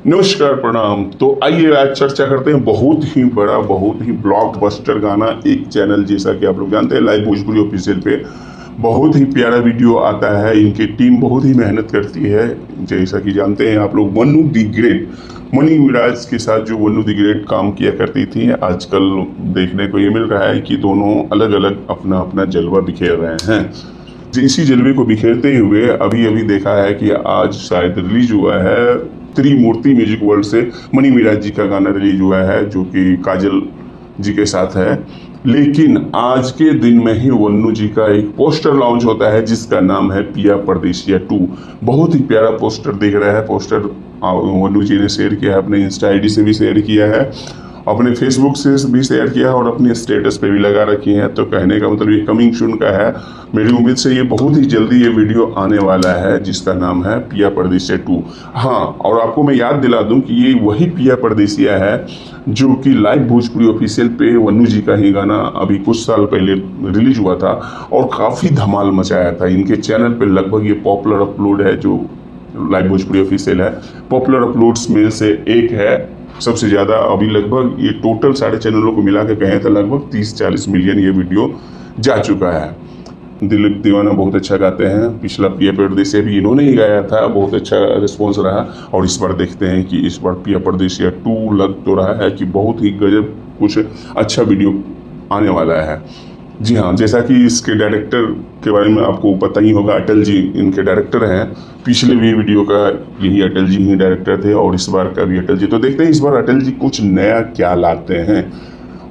नमस्कार, प्रणाम। तो आइए आज चर्चा करते हैं बहुत ही बड़ा, बहुत ही ब्लॉकबस्टर गाना। एक चैनल जैसा कि आप लोग जानते हैं, लाइव भोजपुरी ऑफिशियल पे बहुत ही प्यारा वीडियो आता है। इनकी टीम बहुत ही मेहनत करती है। जैसा कि जानते हैं आप लोग, वन्नू दी ग्रेट, मनी मिराज के साथ जो वन्नू दी ग्रेट काम किया करती थी, आजकल देखने को ये मिल रहा है कि दोनों अलग अलग अपना अपना जलवा बिखेर रहे हैं। इसी जलवे को बिखेरते हुए अभी अभी देखा है कि आज शायद रिलीज हुआ है त्रिमूर्ति म्यूजिक वर्ल्ड से मनी मिराज जी का गाना रिलीज हुआ है, जो कि काजल जी के साथ है। लेकिन आज के दिन में ही वन्नू जी का एक पोस्टर लॉन्च होता है जिसका नाम है पिया परदेसिया 2। बहुत ही प्यारा पोस्टर दिख रहा है। पोस्टर वन्नू जी ने शेयर किया है, अपने इंस्टा आईडी से भी शेयर किया है, अपने फेसबुक से भी शेयर किया है और अपने स्टेटस पे भी लगा रखी है। तो कहने का मतलब ये कमिंग सून का है। मेरी उम्मीद से ये बहुत ही जल्दी ये वीडियो आने वाला है जिसका नाम है पिया परदेसिया 2। हाँ, और आपको मैं याद दिला दूं कि ये वही पिया परदेसिया है जो कि लाइव भोजपुरी ऑफिशियल पे वन्नू जी का ही गाना अभी कुछ साल पहले रिलीज हुआ था और काफ़ी धमाल मचाया था। इनके चैनल पे लगभग ये पॉपुलर अपलोड है, जो लाइव भोजपुरी ऑफिशियल है, पॉपुलर अपलोड्स में से एक है सबसे ज़्यादा। अभी लगभग ये टोटल सारे चैनलों को मिला के कहें तो लगभग 30-40 मिलियन ये वीडियो जा चुका है। दिलीप दीवाना बहुत अच्छा गाते हैं। पिछला पिया परदेसिया भी इन्होंने ही गाया था, बहुत अच्छा रिस्पॉन्स रहा। और इस बार देखते हैं कि इस बार पिया परदेसिया 2 लग तो रहा है कि बहुत ही गजब कुछ अच्छा वीडियो आने वाला है। जी हाँ, जैसा कि इसके डायरेक्टर के बारे में आपको पता ही होगा, अटल जी इनके डायरेक्टर हैं। पिछले भी वीडियो का यही अटल जी ही डायरेक्टर थे और इस बार का भी अटल जी। तो देखते हैं इस बार अटल जी कुछ नया क्या लाते हैं।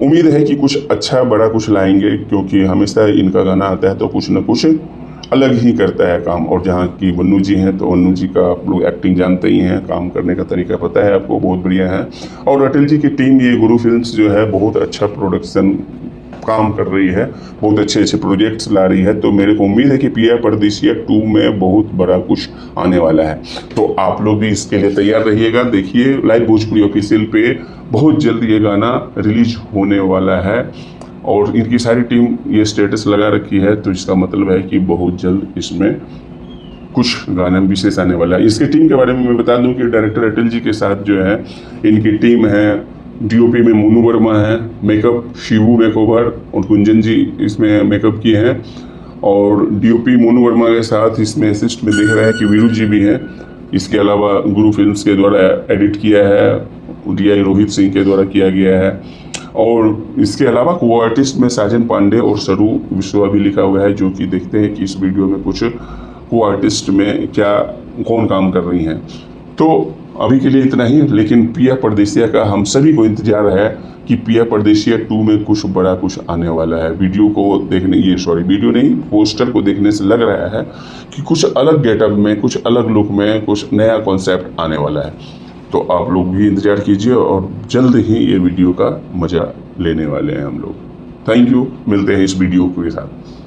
उम्मीद है कि कुछ अच्छा बड़ा कुछ लाएंगे, क्योंकि हमेशा इनका गाना आता है तो कुछ न कुछ अलग ही करता है काम। और जहाँ की वन्नू जी हैं, तो वन्नू जी का आप लोग एक्टिंग जानते ही हैं, काम करने का तरीका पता है आपको, बहुत बढ़िया है। और अटल जी की टीम ये गुरु फिल्म्स जो है बहुत अच्छा प्रोडक्शन काम कर रही है, बहुत अच्छे अच्छे प्रोजेक्ट्स ला रही है। तो मेरे को उम्मीद है कि पिया परदेसिया 2 में बहुत बड़ा कुछ आने वाला है। तो आप लोग भी इसके लिए तैयार रहिएगा। देखिए लाइव भोजपुरी ऑफिशियल पे बहुत जल्द ये गाना रिलीज होने वाला है और इनकी सारी टीम ये स्टेटस लगा रखी है, तो इसका मतलब है कि बहुत जल्द इसमें कुछ गाना विशेष आने वाला है। इसकी टीम के बारे में मैं बता दूं कि डायरेक्टर अटल जी के साथ जो है इनकी टीम है। डीओपी में मोनू वर्मा है, मेकअप शिवू मेकओवर और कुंजन जी इसमें मेकअप किए हैं। और डीओपी मोनू वर्मा के साथ इसमें असिस्ट में दिख रहा है कि वीरू जी भी हैं। इसके अलावा गुरु फिल्म्स के द्वारा एडिट किया है, डीआई रोहित सिंह के द्वारा किया गया है। और इसके अलावा को आर्टिस्ट में साजन पांडे और सरू विश्वा भी लिखा हुआ है, जो कि देखते हैं कि इस वीडियो में कुछ को आर्टिस्ट में क्या कौन काम कर रही हैं। तो अभी के लिए इतना ही, लेकिन पिया परदेसिया का हम सभी को इंतजार है कि पिया परदेसिया 2 में कुछ बड़ा कुछ आने वाला है। वीडियो को देखने वीडियो नहीं, पोस्टर को देखने से लग रहा है कि कुछ अलग गेटअप में, कुछ अलग लुक में, कुछ नया कॉन्सेप्ट आने वाला है। तो आप लोग भी इंतजार कीजिए और जल्द ही ये वीडियो का मजा लेने वाले हैं हम लोग। थैंक यू, मिलते हैं इस वीडियो के साथ।